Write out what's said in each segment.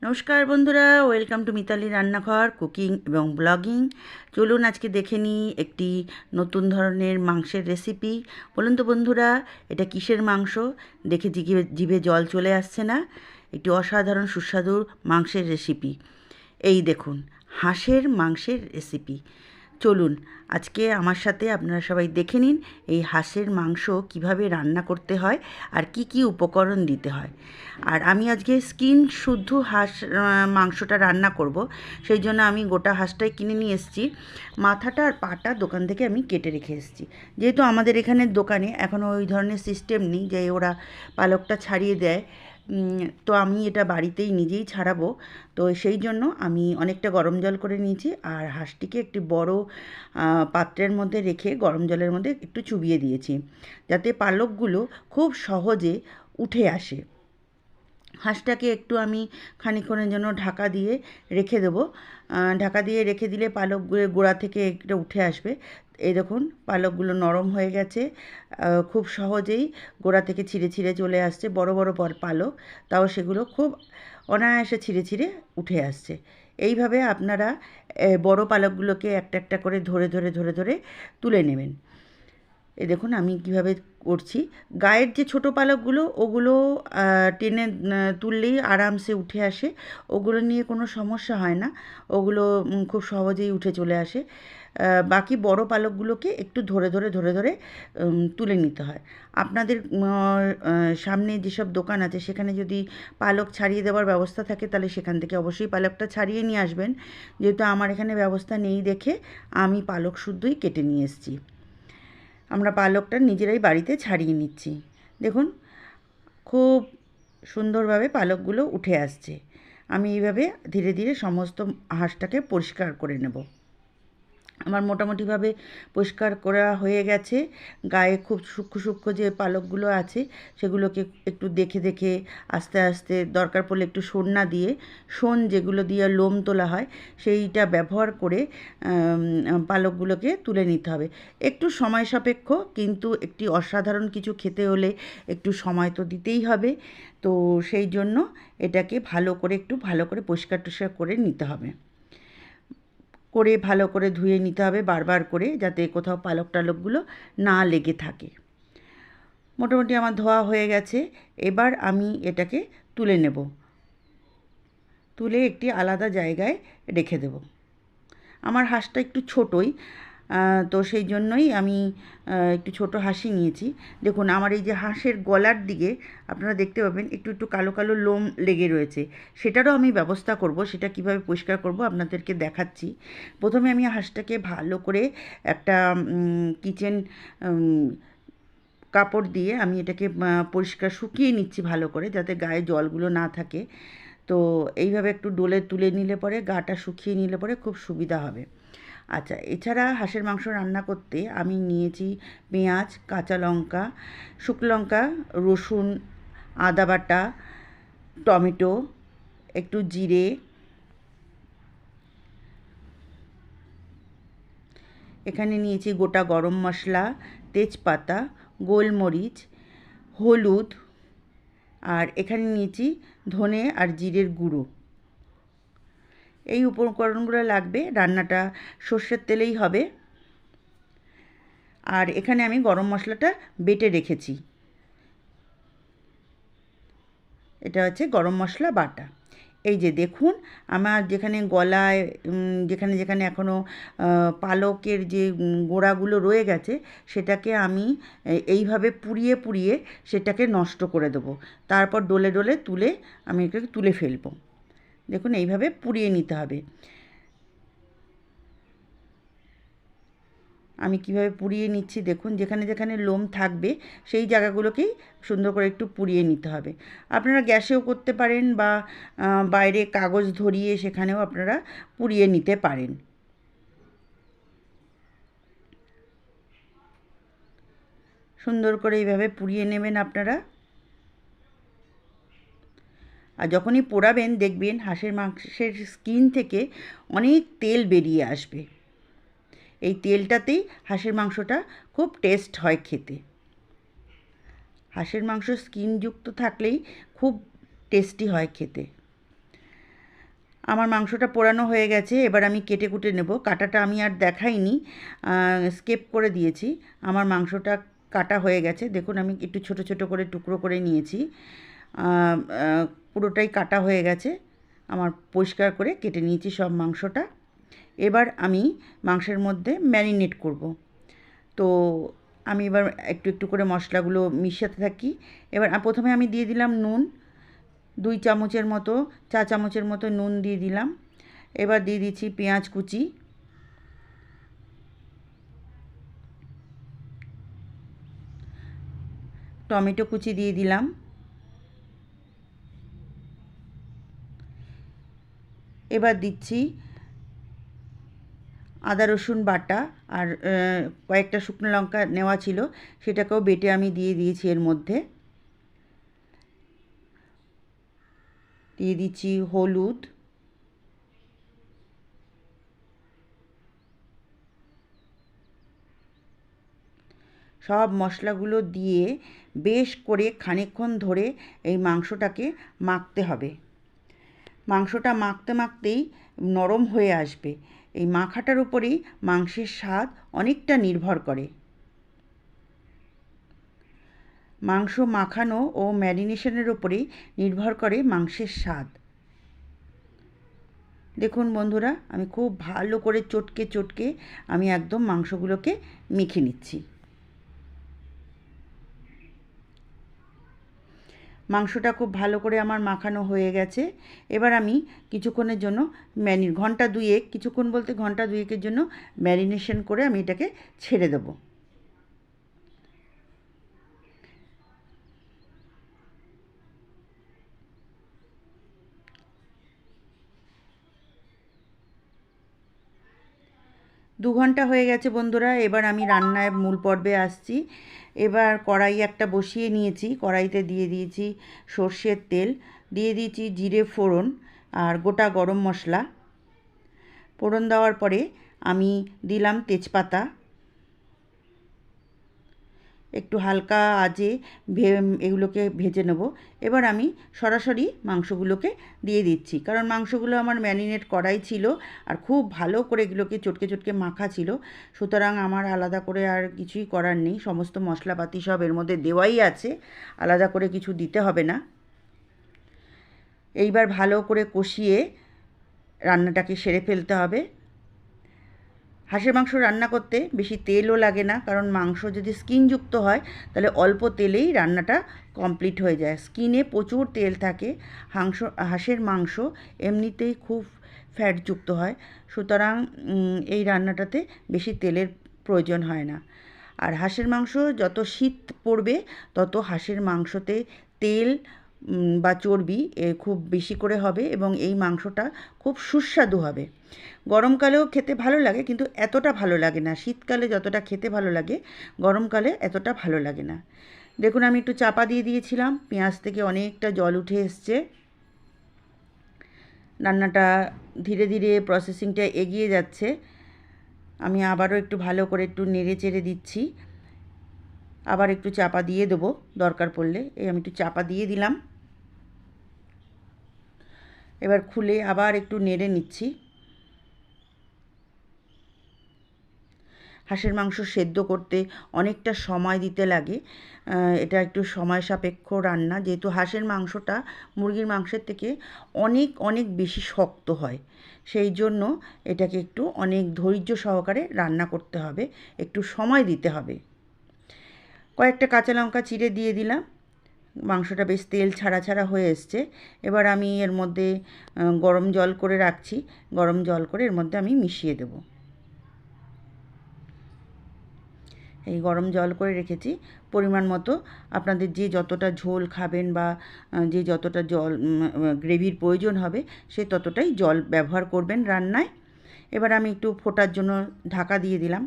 নমস্কার বন্ধুরা, welcome to Mitali রান্নাঘর কুকিং এবং ব্লগিং। চলুন আজকে দেখে নিই একটি নতুন ধরনের মাংসের রেসিপি। বলুন তো বন্ধুরা, এটা কিসের মাংস? দেখে জিভে জিভে জল চলে আসছে না? একটি অসাধারণ সুস্বাদু মাংসের রেসিপি। এই দেখুন, হাঁসের মাংসের রেসিপি। চলুন আজকে আমার সাথে আপনারা সবাই দেখে নিন এই হাঁসের মাংস কিভাবে রান্না করতে হয় আর কি কি উপকরণ দিতে হয়। আর আমি আজকে স্কিন শুদ্ধ হাঁস মাংসটা রান্না করব, সেই জন্য আমি গোটা হাঁসটাই কিনে নিয়ে এসেছি। মাথাটা আর পাটা দোকান থেকে আমি কেটে রেখে এসেছি, যেহেতু আমাদের এখানের দোকানে এখনও ওই ধরনের সিস্টেম নেই যে ওরা পালকটা ছাড়িয়ে দেয়। তো আমি এটা বাড়িতেই নিজেই ছাড়াবো। তো সেই জন্য আমি অনেকটা গরম জল করে নিয়েছি আর হাঁসটিকে একটি বড় পাত্রের মধ্যে রেখে গরম জলের মধ্যে একটু চুবিয়ে দিয়েছি, যাতে পালকগুলো খুব সহজে উঠে আসে। হাঁসটাকে একটু আমি খানিকক্ষণের জন্য ঢাকা দিয়ে রেখে দেবো। ঢাকা দিয়ে রেখে দিলে পালকগুলো গোড়া থেকে একটা উঠে আসবে। এই দেখুন, পালকগুলো নরম হয়ে গেছে, খুব সহজেই গোড়া থেকে ছিঁড়ে ছিঁড়ে চলে আসছে। বড় বড় পালক, তাও সেগুলো খুব অনায়াসে ছিঁড়ে ছিঁড়ে উঠে আসছে। এইভাবে আপনারা বড় পালকগুলোকে একটা একটা করে ধরে ধরে ধরে ধরে তুলে নেবেন। এই দেখুন আমি কিভাবে করছি। গায়ের যে ছোটো পালকগুলো, ওগুলো টেনে তুললেই আরামসে উঠে আসে, ওগুলো নিয়ে কোনো সমস্যা হয় না, ওগুলো খুব সহজেই উঠে চলে আসে। বাকি বড় পালকগুলোকে একটু ধরে ধরে ধরে ধরে তুলে নিতে হয়। আপনাদের সামনে যেসব দোকান আছে সেখানে যদি পালক ছাড়িয়ে দেওয়ার ব্যবস্থা থাকে, তাহলে সেখান থেকে অবশ্যই পালকটা ছাড়িয়ে নিয়ে আসবেন। যেহেতু আমার এখানে ব্যবস্থা নেই দেখে আমি পালক শুদ্ধই কেটে নিয়ে এসেছি। আমরা পালকটা নিজেরাই বাড়িতে ছাড়িয়ে নিচ্ছি। দেখুন, খুব সুন্দরভাবে পালকগুলো উঠে আসছে। আমি এইভাবে ধীরে ধীরে সমস্ত হাঁসটাকে পরিষ্কার করে নেব। আমার মোটামুটিভাবে পরিষ্কার করা হয়ে গেছে। গায়ে খুব সূক্ষ্ম সূক্ষ্ম যে পালকগুলো আছে সেগুলোকে একটু দেখে দেখে আস্তে আস্তে, দরকার পড়লে একটু সন্না দিয়ে, যেগুলো দিয়ে লোম তোলা হয় সেইটা ব্যবহার করে পালকগুলোকে তুলে নিতে হবে। একটু সময় সাপেক্ষ, কিন্তু একটি অসাধারণ কিছু খেতে হলে একটু সময় তো দিতেই হবে। তো সেই জন্য এটাকে একটু ভালো করে পরিষ্কার টরিষ্কার করে নিতে হবে, করে ভালো করে ধুয়ে নিতে হবে বারবার করে, যাতে কোথাও পালক টালকগুলো না লেগে থাকে। মোটামুটি আমার ধোয়া হয়ে গেছে। এবার আমি এটাকে তুলে নেব, তুলে একটি আলাদা জায়গায় রেখে দেব। আমার হাঁসটা একটু ছোটোই, তো সেই জন্যই আমি একটু ছোটো হাঁসই নিয়েছি। দেখুন, আমার এই যে হাঁসের গলার দিকে আপনারা দেখতে পাবেন একটু একটু কালো কালো লোম লেগে রয়েছে, সেটারও আমি ব্যবস্থা করব। সেটা কিভাবে পরিষ্কার করব আপনাদেরকে দেখাচ্ছি। প্রথমে আমি হাঁসটাকে ভালো করে একটা কিচেন কাপড় দিয়ে আমি এটাকে পরিষ্কার শুকিয়ে নিচ্ছি ভালো করে, যাতে গায়ে জলগুলো না থাকে। তো এইভাবে একটু ডোলে তুলে নিলে পরে, গাটা শুকিয়ে নিলে পরে খুব সুবিধা হবে। আচ্ছা, এছাড়া হাঁসের মাংস রান্না করতে আমি নিয়েছি পেঁয়াজ, কাঁচা লঙ্কা, শুকনো লঙ্কা, রসুন, আদা বাটা, টমেটো, একটু জিরে, এখানে নিয়েছি গোটা গরম মশলা, তেজপাতা, গোলমরিচ, হলুদ, আর এখানে নিয়েছি ধনে আর জিরের গুঁড়ো। এই উপকরণগুলো লাগবে, রান্নাটা সর্ষের তেলেই হবে। আর এখানে আমি গরম মশলাটা বেটে রেখেছি, এটা হচ্ছে গরম মশলা বাটা। এই যে দেখুন, আমার যেখানে গলায় যেখানে যেখানে এখনও পালকের যে গোড়াগুলো রয়ে গেছে, সেটাকে আমি এইভাবে পুড়িয়ে পুড়িয়ে সেটাকে নষ্ট করে দেবো। তারপর ডলে ডলে তুলে আমি এটাকে তুলে ফেলবো। দেখুন, এইভাবে পুড়িয়ে নিতে হবে। আমি কিভাবে পুড়িয়ে নিচ্ছি দেখুন, যেখানে যেখানে লোম থাকবে সেই জায়গাগুলোকেই সুন্দর করে একটু পুড়িয়ে নিতে হবে। আপনারা গ্যাসেও করতে পারেন, বা বাইরে কাগজ ধরিয়ে সেখানেও আপনারা পুড়িয়ে নিতে পারেন। সুন্দর করে এইভাবে পুড়িয়ে নেবেন আপনারা। আর যখনই পোড়াবেন দেখবেন হাঁসের মাংসের স্কিন থেকে অনেক তেল বেরিয়ে আসবে। এই তেলটাতেই হাঁসের মাংসটা খুব টেস্ট হয় খেতে। হাঁসের মাংস স্কিনযুক্ত থাকলেই খুব টেস্টি হয় খেতে। আমার মাংসটা পোড়ানো হয়ে গেছে, এবার আমি কেটে কুটে নেব। কাটাটা আমি আর দেখাইনি, স্কিপ করে দিয়েছি। আমার মাংসটা কাটা হয়ে গেছে, দেখুন আমি একটু ছোট ছোট করে টুকরো করে নিয়েছি। পুরোটাই কাটা হয়ে গেছে, আমার পরিষ্কার করে কেটে নিয়েছি সব মাংসটা। এবার আমি মাংসের মধ্যে ম্যারিনেট করব। তো আমি এবার একটু একটু করে মশলাগুলো মিশাতে থাকি। এবার প্রথমে আমি দিয়ে দিলাম নুন, 2 চামচের মতো, 4 চামচের মতো নুন দিয়ে দিলাম। এবার দিয়ে দিচ্ছি পেঁয়াজ কুচি, টমেটো কুচি দিয়ে দিলাম, এবার দিচ্ছি আদা রসুন বাটা, আর কয়েকটা শুকনো লঙ্কা নেওয়া ছিল, সেটাকেও বেটে আমি দিয়ে দিয়েছি এর মধ্যে। দিয়ে দিচ্ছি হলুদ, সব মশলাগুলো দিয়ে বেশ করে খানিকক্ষণ ধরে এই মাংসটাকে মাখতে হবে। মাংসটা মাখতে মাখতেই নরম হয়ে আসবে। এই মাখাটার উপরেই মাংসের স্বাদ অনেকটা নির্ভর করে। মাংস মাখানো ও ম্যারিনেশনের উপরেই নির্ভর করে মাংসের স্বাদ। দেখুন বন্ধুরা, আমি খুব ভালো করে চটকে চটকে আমি একদম মাংসগুলোকে মেখে নিচ্ছি। মাংসটা খুব ভালো করে আমার মাখানো হয়ে গেছে। এবার আমি কিছুক্ষণের জন্য ঘন্টা দুয়েক, কিছুক্ষণ বলতে ঘন্টা দুয়েকের জন্য ম্যারিনেশন করে আমি এটাকে ছেড়ে দেবো। দু ঘন্টা হয়ে গেছে বন্ধুরা, এবার আমি রান্নায় মূল পর্বে আসছি। এবার কড়াই একটা বসিয়ে নিয়েছি, কড়াইতে দিয়ে দিয়েছি সর্ষের তেল, দিয়ে দিয়েছি জিরে ফোড়ন আর গোটা গরম মশলা। ফোড়ন দেওয়ার পরে আমি দিলাম তেজপাতা, একটু হালকা আঁচে এগুলোকে ভেজে নেব। এবার আমি সরাসরি মাংসগুলোকে দিয়ে দিচ্ছি, কারণ মাংসগুলো আমার ম্যারিনেট করাই ছিল আর খুব ভালো করে এগুলোকে চটকে চটকে মাখা ছিল, সুতরাং আমার আলাদা করে আর কিছুই করার নেই। সমস্ত মশলাপাতি সব এর মধ্যে দেওয়াই আছে, আলাদা করে কিছু দিতে হবে না। এইবার ভালো করে কষিয়ে রান্নাটাকে সেরে ফেলতে হবে। হাঁসের মাংস রান্না করতে বেশি তেলও লাগে না, কারণ মাংস যদি স্কিনযুক্ত হয় তাহলে অল্প তেলেই রান্নাটা কমপ্লিট হয়ে যায়। স্কিনে প্রচুর তেল থাকে, হাঁসের মাংস এমনিতেই খুব ফ্যাটযুক্ত হয়, সুতরাং এই রান্নাটাতে বেশি তেলের প্রয়োজন হয় না। আর হাঁসের মাংস যত শীত পড়বে তত হাঁসের মাংসতে তেল বা চর্বি খুব বেশি করে হবে এবং এই মাংসটা খুব সুস্বাদু হবে। গরমকালেও খেতে ভালো লাগে, কিন্তু এতটা ভালো লাগে না। শীতকালে যতটা খেতে ভালো লাগে গরমকালে এতটা ভালো লাগে না। দেখুন আমি একটু চাপা দিয়ে দিয়েছিলাম, পেঁয়াজ থেকে অনেকটা জল উঠে এসছে। রান্নাটা ধীরে ধীরে প্রসেসিংটা এগিয়ে যাচ্ছে। আমি আবারও একটু ভালো করে একটু নেড়ে চেড়ে দিচ্ছি, আবার একটু চাপা দিয়ে দেবো দরকার পড়লে। এই আমি একটু চাপা দিয়ে দিলাম, এবার খুলে আবার একটু নেড়ে নিচ্ছি। হাঁসের মাংস সেদ্ধ করতে অনেকটা সময় দিতে লাগে, এটা একটু সময় সাপেক্ষ রান্না, যেহেতু হাঁসের মাংসটা মুরগির মাংসের থেকে অনেক অনেক বেশি শক্ত হয়, সেই জন্য এটাকে একটু অনেক ধৈর্য সহকারে রান্না করতে হবে, একটু সময় দিতে হবে। কয়েকটা কাঁচা লঙ্কা চিড়ে দিয়ে দিলাম। মাংসটা বেশ তেল ছাড়া ছাড়া হয়ে এসছে। এবার আমি এর মধ্যে গরম জল করে রাখছি, গরম জল করে এর মধ্যে আমি মিশিয়ে দেবো। এই গরম জল করে রেখেছি, পরিমাণ মতো আপনাদের যে যতটা ঝোল খাবেন বা যে যতটা জল গ্রেভির প্রয়োজন হবে সে ততটাই জল ব্যবহার করবেন রান্নায়। এবার আমি একটু ফোটার জন্য ঢাকা দিয়ে দিলাম।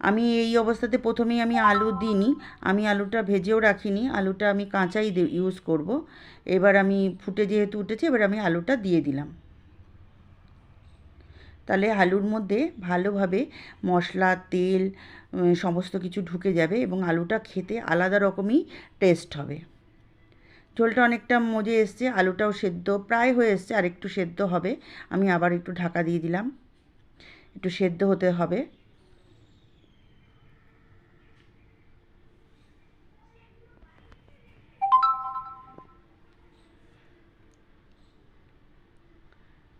আমি এই অবস্থাতে প্রথমেই আমি আলু দিইনি, আমি আলুটা ভেজেও রাখিনি, আলুটা আমি কাঁচাই ইউজ করব। এবার আমি ফুটে যেহেতু উঠেছে, এবার আমি আলুটা দিয়ে দিলাম। তাহলে আলুর মধ্যে ভালোভাবে মশলা তেল সমস্ত কিছু ঢুকে যাবে এবং আলুটা খেতে আলাদা রকমই টেস্ট হবে। ঝোলটা অনেকটা মজে এসছে, আলুটাও সেদ্ধ প্রায় হয়ে এসছে, আর একটু সেদ্ধ হবে। আমি আবার একটু ঢাকা দিয়ে দিলাম, একটু সেদ্ধ হতে হবে।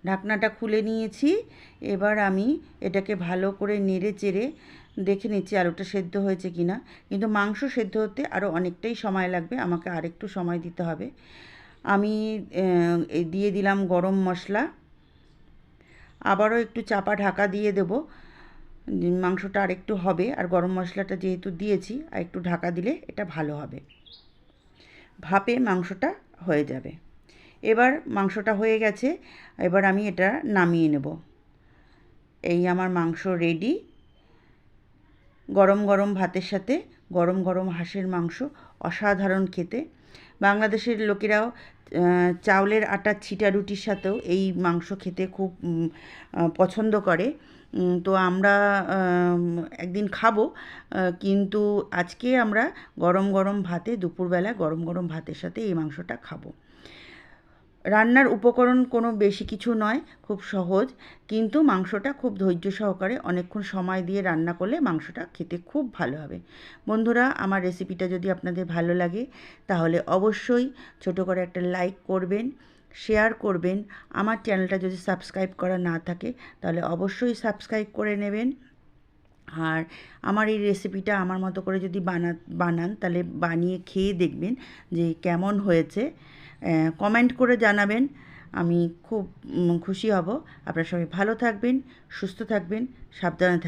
ঢাকনাটা খুলে নিয়েছি। এবার আমি এটাকে ভালো করে নেড়ে চেড়ে দেখে নিচ্ছি আলুটা সেদ্ধ হয়েছে কি না। কিন্তু মাংস সেদ্ধ হতে আরও অনেকটাই সময় লাগবে, আমাকে আরেকটু সময় দিতে হবে। আমি দিয়ে দিলাম গরম মশলা, আবারও একটু চাপা ঢাকা দিয়ে দেবো। মাংসটা আরেকটু হবে, আর গরম মশলাটা যেহেতু দিয়েছি আর একটু ঢাকা দিলে এটা ভালো হবে, ভাপে মাংসটা হয়ে যাবে। এবার মাংসটা হয়ে গেছে, এবার আমি এটা নামিয়ে নেব। এই আমার মাংস রেডি। গরম গরম ভাতের সাথে গরম গরম হাঁসের মাংস অসাধারণ খেতে। বাংলাদেশের লোকেরাও চাউলের আটার ছিটা রুটির সাথেও এই মাংস খেতে খুব পছন্দ করে। তো আমরা একদিন খাবো, কিন্তু আজকে আমরা গরম গরম ভাতে, দুপুরবেলা গরম গরম ভাতের সাথে এই মাংসটা খাবো। রান্নার উপকরণ কোনো বেশি কিছু নয়, খুব সহজ, কিন্তু মাংসটা খুব ধৈর্য সহকারে অনেকক্ষণ সময় দিয়ে রান্না করলে মাংসটা খেতে খুব ভালো হবে। বন্ধুরা, আমার রেসিপিটা যদি আপনাদের ভালো লাগে তাহলে অবশ্যই ছোট করে একটা লাইক করবেন, শেয়ার করবেন। আমার চ্যানেলটা যদি সাবস্ক্রাইব করা না থাকে তাহলে অবশ্যই সাবস্ক্রাইব করে নেবেন। আর আমার এই রেসিপিটা আমার মতো করে যদি বানান তাহলে বানিয়ে খেয়ে দেখবেন যে কেমন হয়েছে। কমেন্ট করে জানাবেন, আমি খুব খুশি হব। আপনারা সবাই ভালো থাকবেন, সুস্থ থাকবেন, সাবধানে থাকবেন।